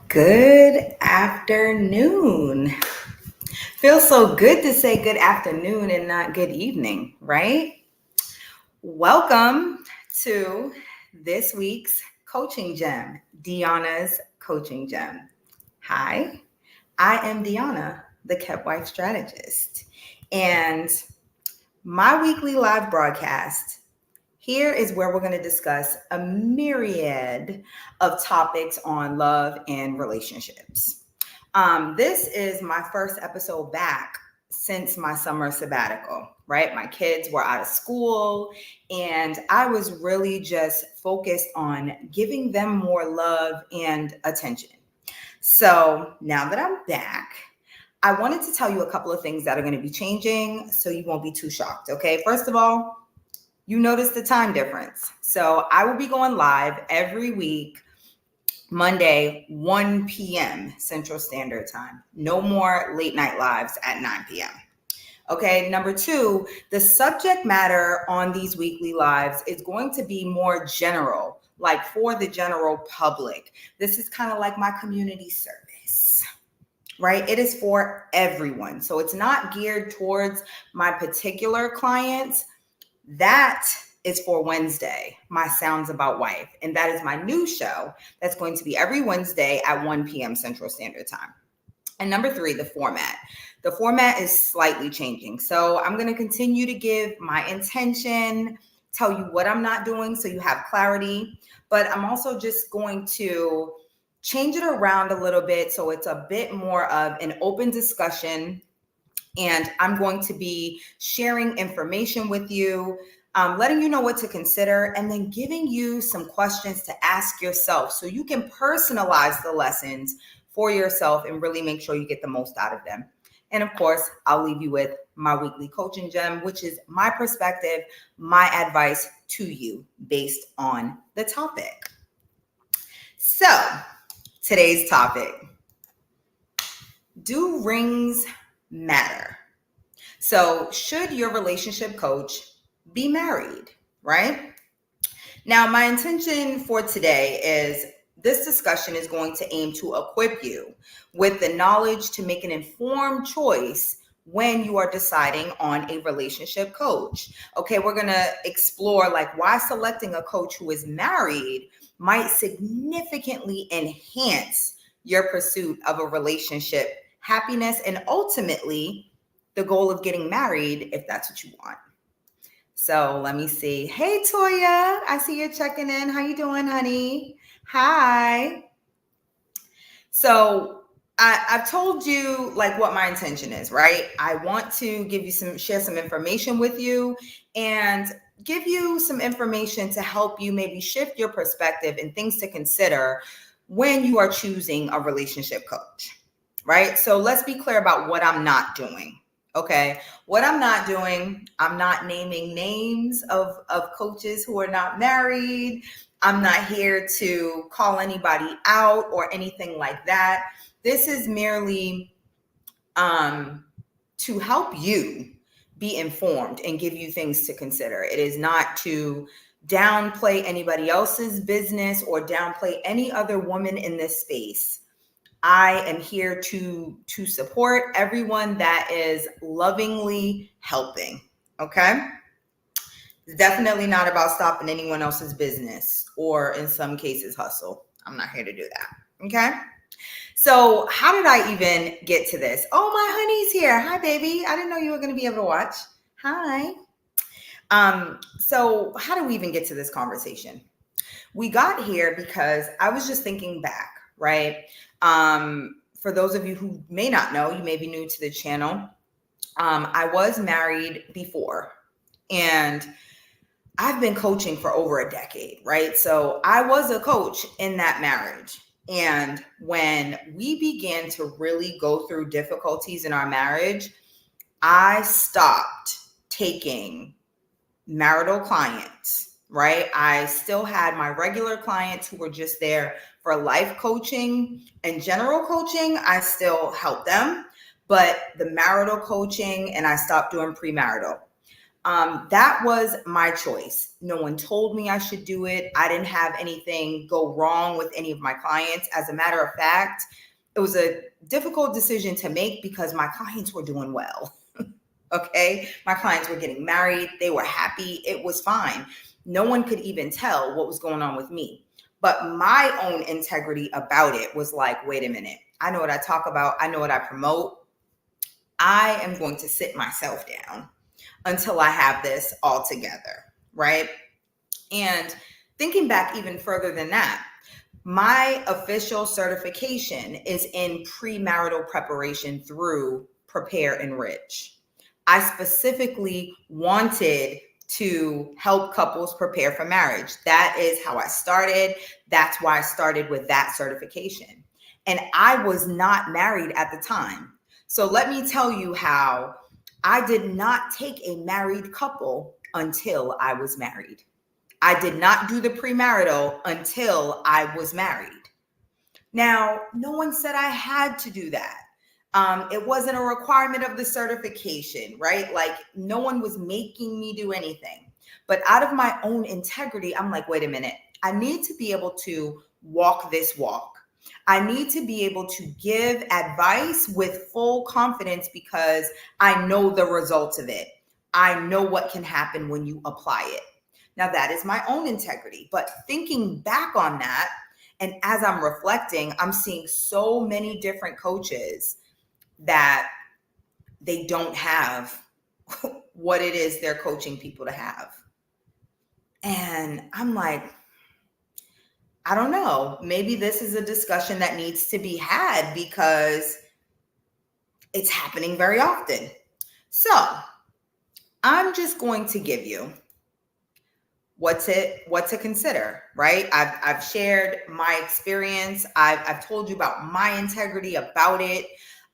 Good afternoon. Feels so good to say good afternoon and not good evening, right? Welcome to this week's coaching gem, Deanna's coaching gem. Hi, I am Deanna, the Kept Wife Strategist, and my weekly live broadcast here is where we're going to discuss a myriad of topics on love and relationships. This is my first episode back since my summer sabbatical, right? My kids were out of school and I was really just focused on giving them more love and attention. So now that I'm back, I wanted to tell you a couple of things that are going to be changing so you won't be too shocked, okay? First of all, you notice the time difference. So I will be going live every week, Monday, 1 p.m. Central Standard Time. No more late night lives at 9 p.m. Okay, number two, the subject matter on these weekly lives is going to be more general, like for the general public. This is kind of like my community service, right? It is for everyone. So it's not geared towards my particular clients. That is for Wednesday, My Sounds About Wife. And that is my new show that's going to be every Wednesday at 1 p.m. Central Standard Time. And number three, the format. The format is slightly changing. So I'm going to continue to give my intention, tell you what I'm not doing so you have clarity. But I'm also just going to change it around a little bit so it's a bit more of an open discussion. And I'm going to be sharing information with you, letting you know what to consider, and then giving you some questions to ask yourself so you can personalize the lessons for yourself and really make sure you get the most out of them. And of course, I'll leave you with my weekly coaching gem, which is my perspective, my advice to you based on the topic. So today's topic, do rings matter? So should your relationship coach be married, right? Now, my intention for today is this discussion is going to aim to equip you with the knowledge to make an informed choice when you are deciding on a relationship coach. Okay, we're going to explore like why selecting a coach who is married might significantly enhance your pursuit of a relationship happiness and ultimately the goal of getting married if that's what you want. So let me see. Hey, Toya, I see you're checking in. How you doing, honey? Hi. So I've told you like what my intention is, right? I want to give you share some information with you and give you some information to help you maybe shift your perspective and things to consider when you are choosing a relationship coach, right? So let's be clear about what I'm not doing. Okay, what I'm not doing, I'm not naming names of coaches who are not married. I'm not here to call anybody out or anything like that. This is merely to help you be informed and give you things to consider. It is not to downplay anybody else's business or downplay any other woman in this space. I am here to support everyone that is lovingly helping, okay? It's definitely not about stopping anyone else's business or in some cases hustle. I'm not here to do that, okay? So how did I even get to this? Oh, my honey's here. Hi, baby. I didn't know you were going to be able to watch. Hi. So how did we even get to this conversation? We got here because I was just thinking back, right? For those of you who may not know, you may be new to the channel. I was married before and I've been coaching for over a decade, right? So I was a coach in that marriage. And when we began to really go through difficulties in our marriage, I stopped taking marital clients, right? I still had my regular clients who were just there for life coaching and general coaching. I still help them, but the marital coaching, and I stopped doing premarital. That was my choice. No one told me I should do it. I didn't have anything go wrong with any of my clients. As a matter of fact, it was a difficult decision to make because my clients were doing well. Okay. My clients were getting married. They were happy. It was fine. No one could even tell what was going on with me. But my own integrity about it was like, wait a minute. I know what I talk about. I know what I promote. I am going to sit myself down until I have this all together, right? And thinking back even further than that, my official certification is in premarital preparation through Prepare Enrich. I specifically wanted to help couples prepare for marriage. That is how I started. That's why I started with that certification. And I was not married at the time. So let me tell you how I did not take a married couple until I was married. I did not do the premarital until I was married. Now, no one said I had to do that. It wasn't a requirement of the certification, right? Like no one was making me do anything. But out of my own integrity, I'm like, wait a minute. I need to be able to walk this walk. I need to be able to give advice with full confidence because I know the results of it. I know what can happen when you apply it. Now, that is my own integrity. But thinking back on that, and as I'm reflecting, I'm seeing so many different coaches that they don't have what it is they're coaching people to have. And I'm like, I don't know. Maybe this is a discussion that needs to be had because it's happening very often. So I'm just going to give you what to consider, right? I've shared my experience. I've told you about my integrity about it.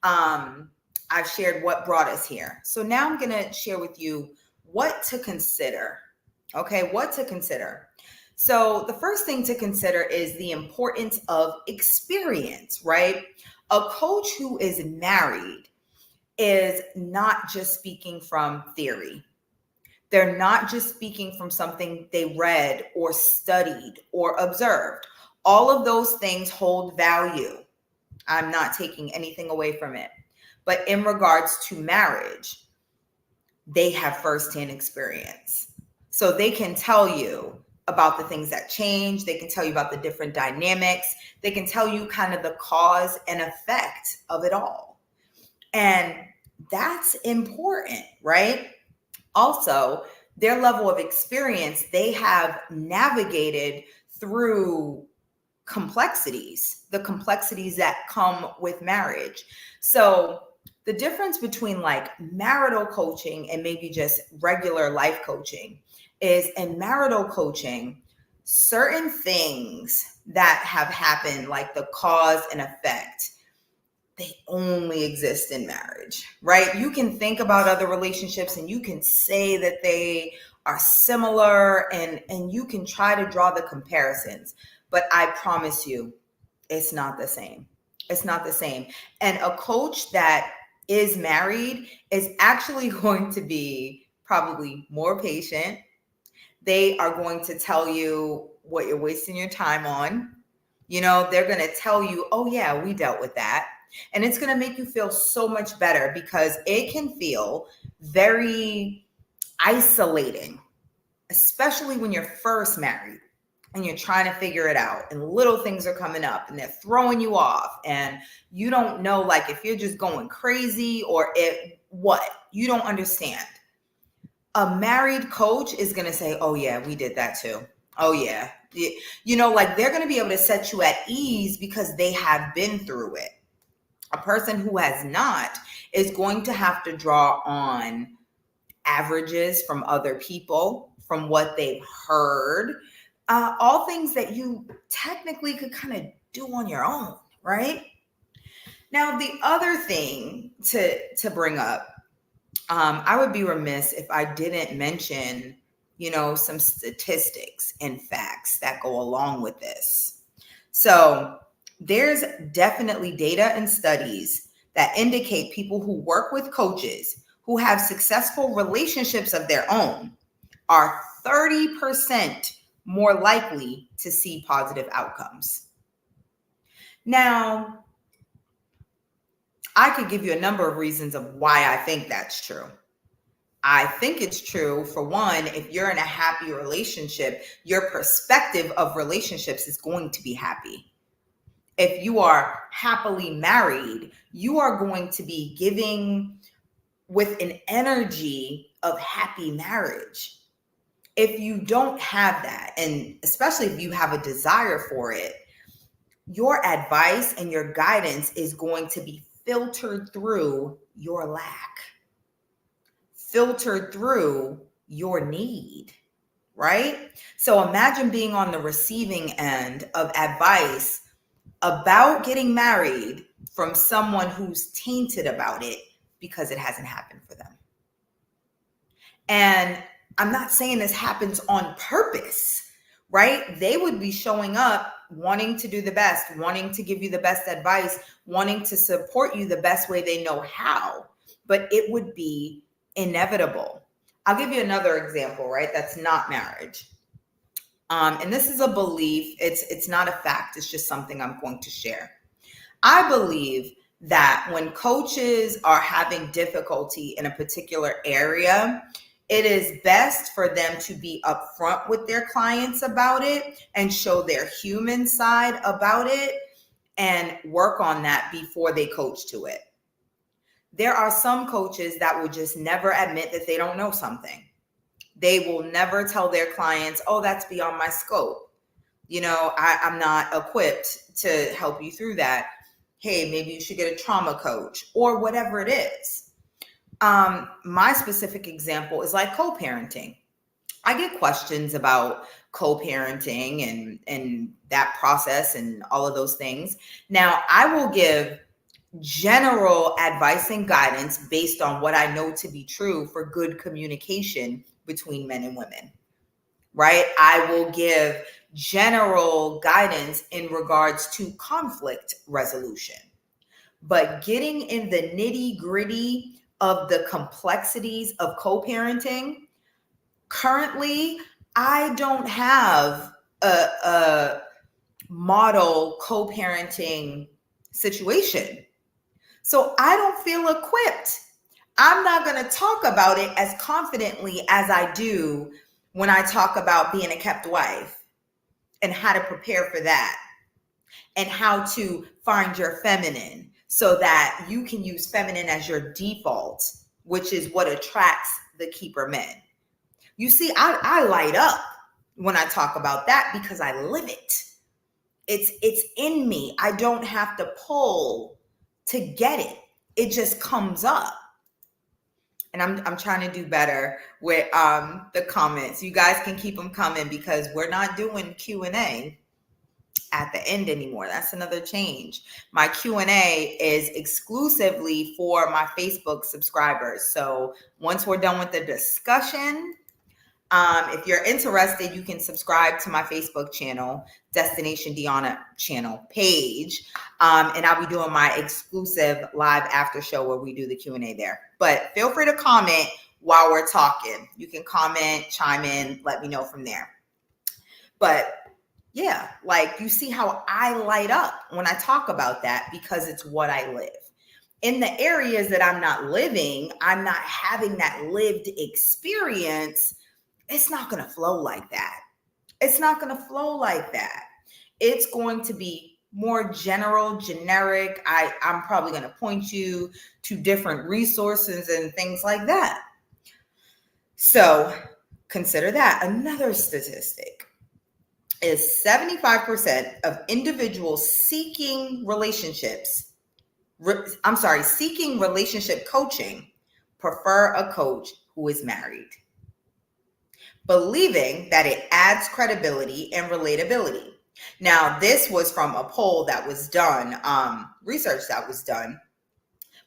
I've shared what brought us here. So now I'm going to share with you what to consider. Okay, what to consider. So the first thing to consider is the importance of experience, right? A coach who is married is not just speaking from theory. They're not just speaking from something they read or studied or observed. All of those things hold value. I'm not taking anything away from it. But in regards to marriage, they have firsthand experience. So they can tell you about the things that change. They can tell you about the different dynamics. They can tell you kind of the cause and effect of it all. And that's important, right? Also, their level of experience, they have navigated through complexities, the complexities that come with marriage. So the difference between like marital coaching and maybe just regular life coaching is in marital coaching, certain things that have happened, like the cause and effect, they only exist in marriage, right? You can think about other relationships and you can say that they are similar and you can try to draw the comparisons, but I promise you, it's not the same. It's not the same. And a coach that is married is actually going to be probably more patient. They are going to tell you what you're wasting your time on. You know, they're going to tell you, oh yeah, we dealt with that. And it's going to make you feel so much better because it can feel very isolating, especially when you're first married and you're trying to figure it out and little things are coming up and they're throwing you off and you don't know, like, if you're just going crazy or you don't understand. A married coach is going to say, oh yeah, we did that too. Oh yeah. You know, like they're going to be able to set you at ease because they have been through it. A person who has not is going to have to draw on averages from other people, from what they've heard, all things that you technically could kind of do on your own, right? Now, the other thing to bring up, I would be remiss if I didn't mention, you know, some statistics and facts that go along with this. So there's definitely data and studies that indicate people who work with coaches who have successful relationships of their own are 30% more likely to see positive outcomes. Now, I could give you a number of reasons of why I think that's true. I think it's true, for one, if you're in a happy relationship, your perspective of relationships is going to be happy. If you are happily married, you are going to be giving with an energy of happy marriage. If you don't have that, and especially if you have a desire for it, your advice and your guidance is going to be filtered through your lack, filtered through your need, right? So imagine being on the receiving end of advice about getting married from someone who's tainted about it because it hasn't happened for them. And I'm not saying this happens on purpose, right? They would be showing up wanting to do the best, wanting to give you the best advice, wanting to support you the best way they know how, but it would be inevitable. I'll give you another example, right? That's not marriage. And this is a belief. It's not a fact. It's just something I'm going to share. I believe that when coaches are having difficulty in a particular area, it is best for them to be upfront with their clients about it and show their human side about it and work on that before they coach to it. There are some coaches that will just never admit that they don't know something. They will never tell their clients, oh, that's beyond my scope. I'm not equipped to help you through that. Hey, maybe you should get a trauma coach or whatever it is. My specific example is like co-parenting. I get questions about co-parenting and that process and all of those things. Now, I will give general advice and guidance based on what I know to be true for good communication between men and women, right? I will give general guidance in regards to conflict resolution. But getting in the nitty-gritty of the complexities of co-parenting, currently, I don't have a model co-parenting situation. So I don't feel equipped. I'm not going to talk about it as confidently as I do when I talk about being a kept wife and how to prepare for that and how to find your feminine so that you can use feminine as your default, which is what attracts the keeper men. You see, I light up when I talk about that because I live it. It's in me. I don't have to pull to get it. It just comes up. And I'm trying to do better with the comments. You guys can keep them coming because we're not doing Q&A at the end anymore. That's another change. My Q&A is exclusively for my Facebook subscribers. So once we're done with the discussion, if you're interested, you can subscribe to my Facebook channel, Destination Deanna channel page. And I'll be doing my exclusive live after show where we do the Q&A there. But feel free to comment while we're talking. You can comment, chime in, let me know from there. But yeah, like you see how I light up when I talk about that because it's what I live. In the areas that I'm not living, I'm not having that lived experience. It's not going to flow like that. It's not going to flow like that. It's going to be more general, generic. I'm probably going to point you to different resources and things like that. So consider that. Another statistic is 75% of individuals seeking relationship coaching prefer a coach who is married, believing that it adds credibility and relatability. Now, this was from a poll that was done, research that was done,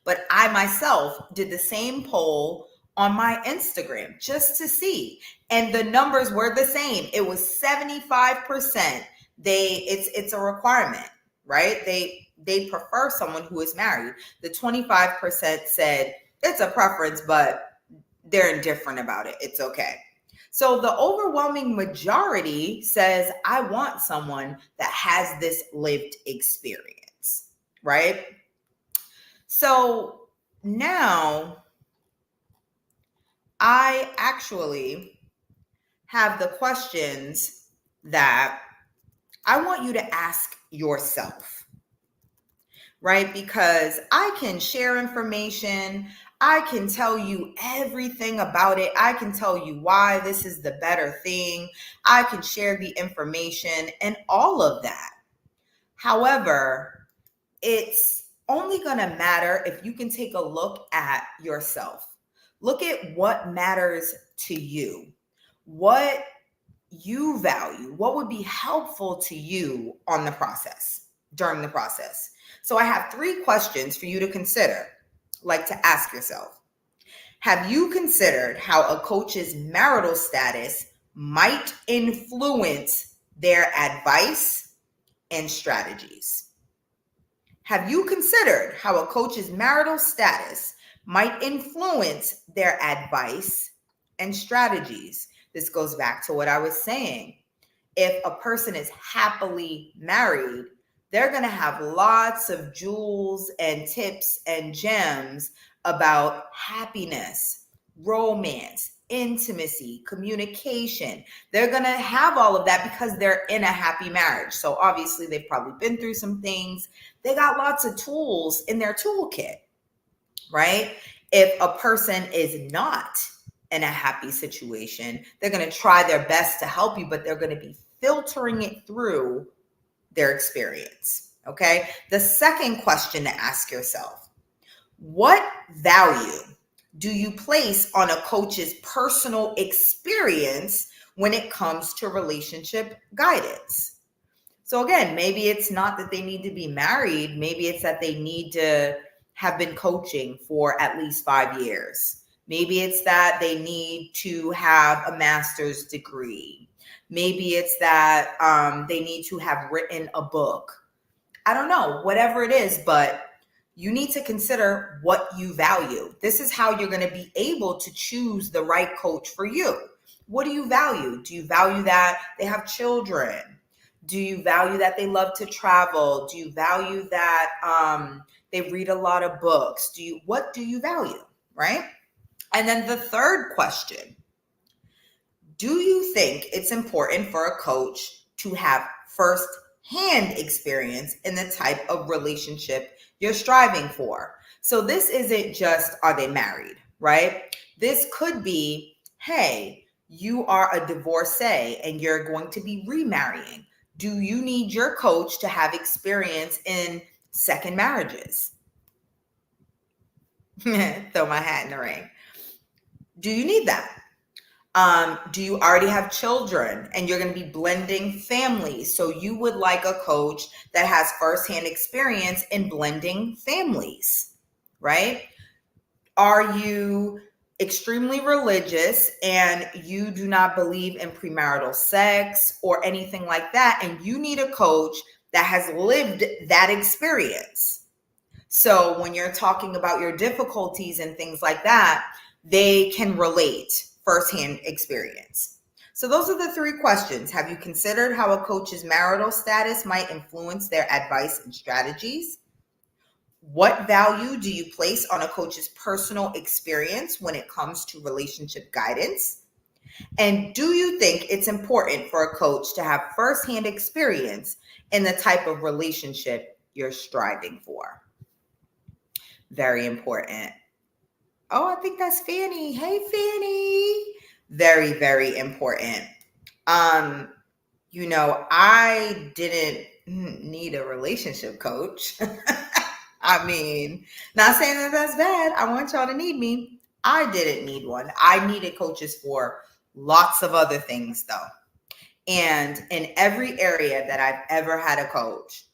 but I myself did the same poll on my Instagram just to see, and the numbers were the same. It was 75%. It's a requirement, right? They prefer someone who is married. The 25% said It's a preference, but they're indifferent about it. It's okay. So the overwhelming majority says, I want someone that has this lived experience, right? So now I actually have the questions that I want you to ask yourself, right? Because I can share information. I can tell you everything about it. I can tell you why this is the better thing. I can share the information and all of that. However, it's only going to matter if you can take a look at yourself. Look at what matters to you, what you value, what would be helpful to you on the process, during the process. So I have 3 questions for you to consider, like to ask yourself. Have you considered how a coach's marital status might influence their advice and strategies? Have you considered how a coach's marital status might influence their advice and strategies? This goes back to what I was saying. If a person is happily married, they're going to have lots of jewels and tips and gems about happiness, romance, intimacy, communication. They're going to have all of that because they're in a happy marriage. So obviously they've probably been through some things. They got lots of tools in their toolkit, right? If a person is not in a happy situation, they're going to try their best to help you, but they're going to be filtering it through their experience. Okay. The second question to ask yourself: what value do you place on a coach's personal experience when it comes to relationship guidance? So again, maybe it's not that they need to be married. Maybe it's that they need to have been coaching for at least 5 years. Maybe it's that they need to have a master's degree. Maybe it's that they need to have written a book. I don't know, whatever it is, but you need to consider what you value. This is how you're going to be able to choose the right coach for you. What do you value? Do you value that they have children? Do you value that they love to travel? Do you value that they read a lot of books? What do you value, right? And then the third question: do you think it's important for a coach to have first-hand experience in the type of relationship you're striving for? So this isn't just, are they married, right? This could be, hey, you are a divorcee and you're going to be remarrying. Do you need your coach to have experience in second marriages? Throw my hat in the ring. Do you need that? Do you already have children and you're going to be blending families? So you would like a coach that has firsthand experience in blending families, right? Are you extremely religious and you do not believe in premarital sex or anything like that, and you need a coach that has lived that experience? So when you're talking about your difficulties and things like that, they can relate firsthand experience. So those are the 3 questions. Have you considered how a coach's marital status might influence their advice and strategies? What value do you place on a coach's personal experience when it comes to relationship guidance? And do you think it's important for a coach to have firsthand experience in the type of relationship you're striving for? Very important. Oh, I think that's Fanny. Hey, Fanny. Very, very important. I didn't need a relationship coach. I mean, not saying that that's bad. I want y'all to need me. I didn't need one. I needed coaches for lots of other things, though. And in every area that I've ever had a coach,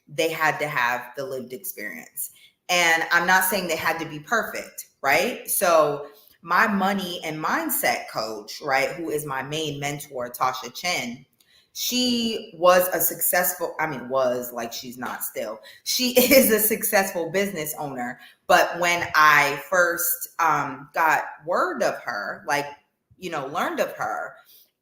they had to have the lived experience. And I'm not saying they had to be perfect, right? So my money and mindset coach, right, who is my main mentor, Tasha Chen, She was a successful, was like she's not still. She is a successful business owner. But when I first got word of her, learned of her,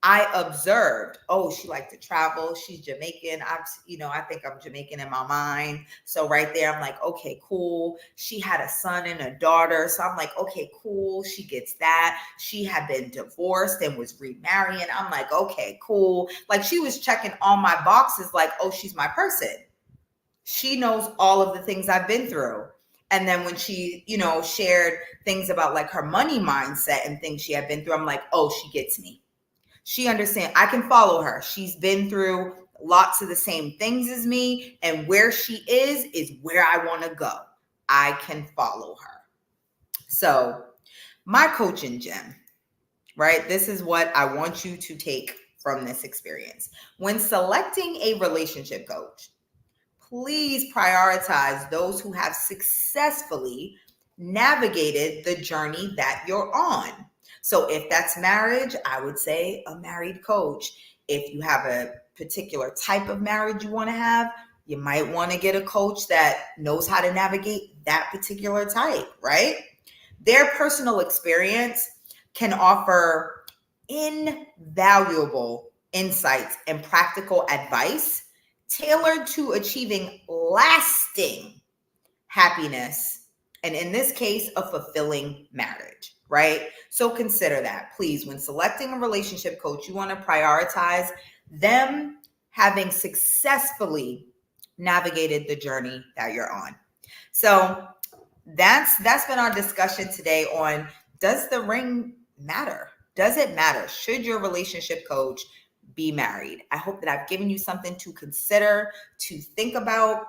I observed, oh, she liked to travel. She's Jamaican. I think I'm Jamaican in my mind. So right there, I'm like, okay, cool. She had a son and a daughter. So I'm like, okay, cool. She gets that. She had been divorced and was remarrying. I'm like, okay, cool. Like she was checking all my boxes like, oh, she's my person. She knows all of the things I've been through. And then when she, shared things about like her money mindset and things she had been through, I'm like, oh, she gets me. She understands. I can follow her. She's been through lots of the same things as me. And where she is where I want to go. I can follow her. So my coaching gem, right? This is what I want you to take from this experience. When selecting a relationship coach, please prioritize those who have successfully navigated the journey that you're on. So if that's marriage, I would say a married coach. If you have a particular type of marriage you want to have, you might want to get a coach that knows how to navigate that particular type, right? Their personal experience can offer invaluable insights and practical advice tailored to achieving lasting happiness, and in this case, a fulfilling marriage, right? So consider that, please. When selecting a relationship coach, you want to prioritize them having successfully navigated the journey that you're on. So that's been our discussion today on, does the ring matter? Does it matter? Should your relationship coach be married? I hope that I've given you something to consider, to think about.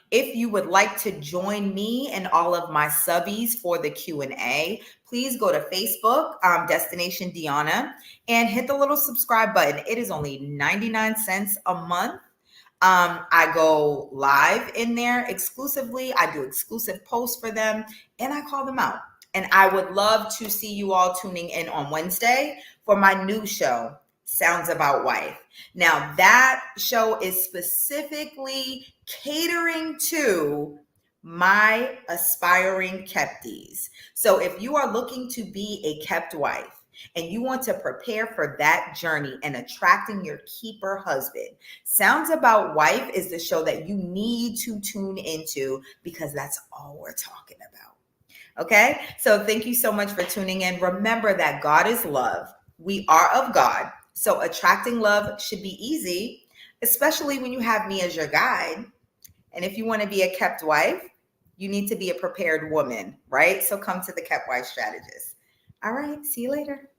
If you would like to join me and all of my subbies for the Q&A, please go to Facebook, Destination Deanna, and hit the little subscribe button. It is only 99 cents a month. I go live in there exclusively. I do exclusive posts for them and I call them out. And I would love to see you all tuning in on Wednesday for my new show, Sounds About Wife. Now, that show is specifically catering to my aspiring kepties. So if you are looking to be a kept wife and you want to prepare for that journey and attracting your keeper husband, Sounds About Wife is the show that you need to tune into, because that's all we're talking about. Okay? So thank you so much for tuning in. Remember that God is love. We are of God. So attracting love should be easy, especially when you have me as your guide. And if you want to be a kept wife, you need to be a prepared woman, right? So come to the Kept Wife Strategist. All right. See you later.